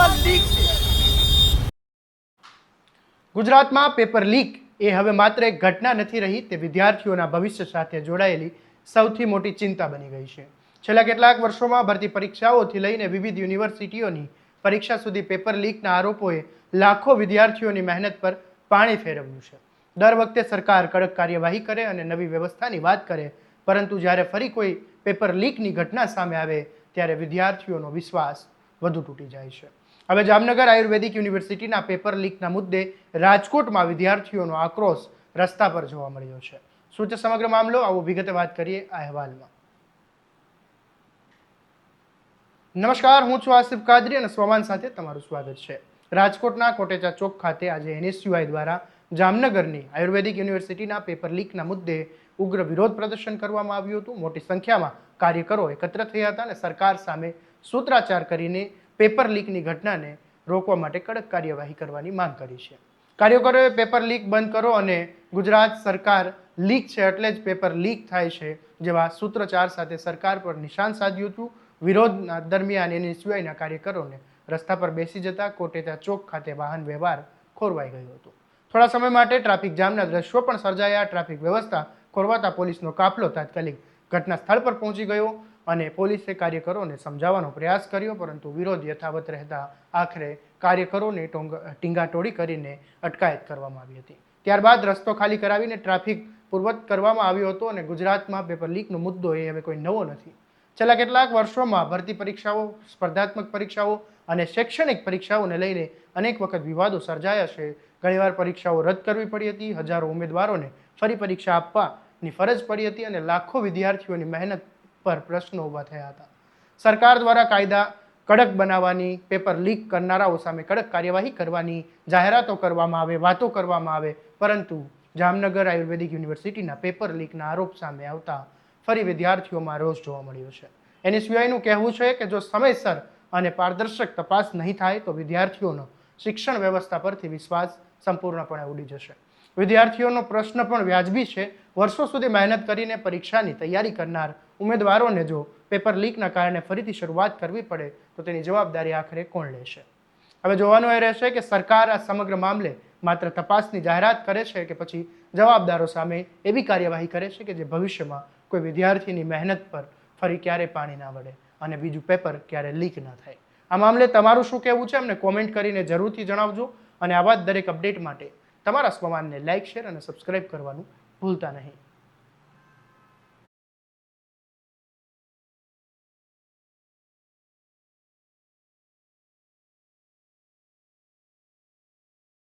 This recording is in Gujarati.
પેપર લીક છે। ગુજરાતમાં પેપર લીક એ હવે માત્ર એક ઘટના નથી રહી, તે વિદ્યાર્થીઓના ભવિષ્ય સાથે જોડાયેલી સૌથી મોટી ચિંતા બની ગઈ છે। છેલ્લા કેટલાક વર્ષોમાં ભરતી પરીક્ષાઓથી લઈને વિવિધ યુનિવર્સિટીઓની પરીક્ષા સુધી પેપર લીકના આરોપોએ લાખો વિદ્યાર્થીઓની મહેનત પર પાણી ફેરવ્યું છે। દર વખતે સરકાર કડક કાર્યવાહી કરે અને નવી વ્યવસ્થાની વાત કરે, પરંતુ જ્યારે ફરી કોઈ પેપર લીકની ઘટના સામે આવે ત્યારે વિદ્યાર્થીઓનો વિશ્વાસ વધુ તૂટી જાય છે। હવે જામનગર આયુર્વેદિક યુનિવર્સિટીના પેપર લીકના મુદ્દે રાજકોટમાં વિદ્યાર્થીઓનો આક્રોશ રસ્તા પર જોવા મળ્યો છે। શું છે સમગ્ર મામલો, આવો વિગતે વાત કરીએ આ અહેવાલમાં। નમસ્કાર, હું છું આસિફ કાદરી અને સ્વમાન સાથે તમારું સ્વાગત છે। રાજકોટના કોટેચા ચોક ખાતે આજે NSUI દ્વારા જામનગરની આયુર્વેદિક યુનિવર્સિટીના પેપર લીકના મુદ્દે ઉગ્ર વિરોધ પ્રદર્શન કરવામાં આવ્યું હતું। મોટી સંખ્યામાં કાર્યકરો એકત્ર થયા હતા અને સરકાર સામે સૂત્રાચાર કરીને પેપર લીકની ઘટનાને રોકવા માટે કડક કાર્યવાહી કરવાની માંગ કરી છે। કાર્યકરોએ પેપર લીક બંધ કરો અને ગુજરાત સરકાર લીક છે એટલે જ પેપર લીક થાય છે જેવા સૂત્રોચ્ચાર સાથે સરકાર પર નિશાન સાધ્યું હતું। વિરોધના દરમિયાન NSUIના કાર્યકરોને રસ્તા પર બેસી જતા કોટેચા ચોક ખાતે વાહન વ્યવહાર ખોરવાઈ ગયો હતો। થોડા સમય માટે ટ્રાફિક જામના દ્રશ્યો પણ સર્જાયા। ટ્રાફિક વ્યવસ્થા ખોરવાતા પોલીસનો કાફલો તાત્કાલિક ઘટના સ્થળ પર પહોંચી ગયો અને પોલીસે કાર્યકરોને સમજાવવાનો પ્રયાસ કર્યો, પરંતુ વિરોધ યથાવત રહેતા આખરે કાર્યકરોને ટીંગાટોળી કરીને અટકાયત કરવામાં આવી હતી। ત્યારબાદ રસ્તો ખાલી કરાવીને ટ્રાફિક પૂર્વવત કરવામાં આવ્યો હતો અને ગુજરાતમાં પેપર લીકનો મુદ્દો એ હવે કોઈ નવો નથી। છેલ્લા કેટલાક વર્ષોમાં ભરતી પરીક્ષાઓ, સ્પર્ધાત્મક પરીક્ષાઓ અને શૈક્ષણિક પરીક્ષાઓને લઈને અનેક વખત વિવાદો સર્જાયા છે। ઘણીવાર પરીક્ષાઓ રદ કરવી પડી હતી, હજારો ઉમેદવારોને ફરી પરીક્ષા આપવાની ફરજ પડી હતી અને લાખો વિદ્યાર્થીઓની મહેનત પર પ્રશ્નો ઊભા થયા હતા। સરકાર દ્વારા કાયદા કડક બનાવવાની, પેપર લીક કરનારાઓ સામે કડક કાર્યવાહી કરવાની જાહેરાતો કરવામાં આવે, વાતો કરવામાં આવે, પરંતુ જામનગર આયુર્વેદિક યુનિવર્સિટીના પેપર લીકના આરોપ સામે આવતા ફરી વિદ્યાર્થીઓમાં રોષ જોવા મળ્યો છે। NSUIનું કહેવું છે કે જો સમયસર અને પારદર્શક તપાસ નહીં થાય તો વિદ્યાર્થીઓનો શિક્ષણ વ્યવસ્થા પરથી વિશ્વાસ સંપૂર્ણપણે ઉડી જશે। વિદ્યાર્થીઓનો પ્રશ્ન પણ વ્યાજબી છે। વર્ષો સુધી મહેનત કરીને પરીક્ષાની તૈયારી કરનાર ઉમેદવારોને જો પેપર લીકના કારણે ફરીથી શરૂઆત કરવી પડે તો તેની જવાબદારી આખરે કોણ લેશે? હવે જોવાનું એ રહેશે કે સરકાર આ સમગ્ર મામલે માત્ર તપાસની જાહેરાત કરે છે કે પછી જવાબદારો સામે એવી કાર્યવાહી કરે છે કે જે ભવિષ્યમાં કોઈ વિદ્યાર્થીની મહેનત પર ફરી ક્યારે પાણી ના વળે અને બીજું પેપર ક્યારે લીક ના થાય। આ મામલે તમારું શું કહેવું છે અમને કોમેન્ટ કરીને જરૂરથી જણાવજો અને આવા જ દરેક અપડેટ માટે તમારા સ્વમાનને લાઇક, શેર અને સબસ્ક્રાઇબ કરવાનું ભૂલતા નહીં।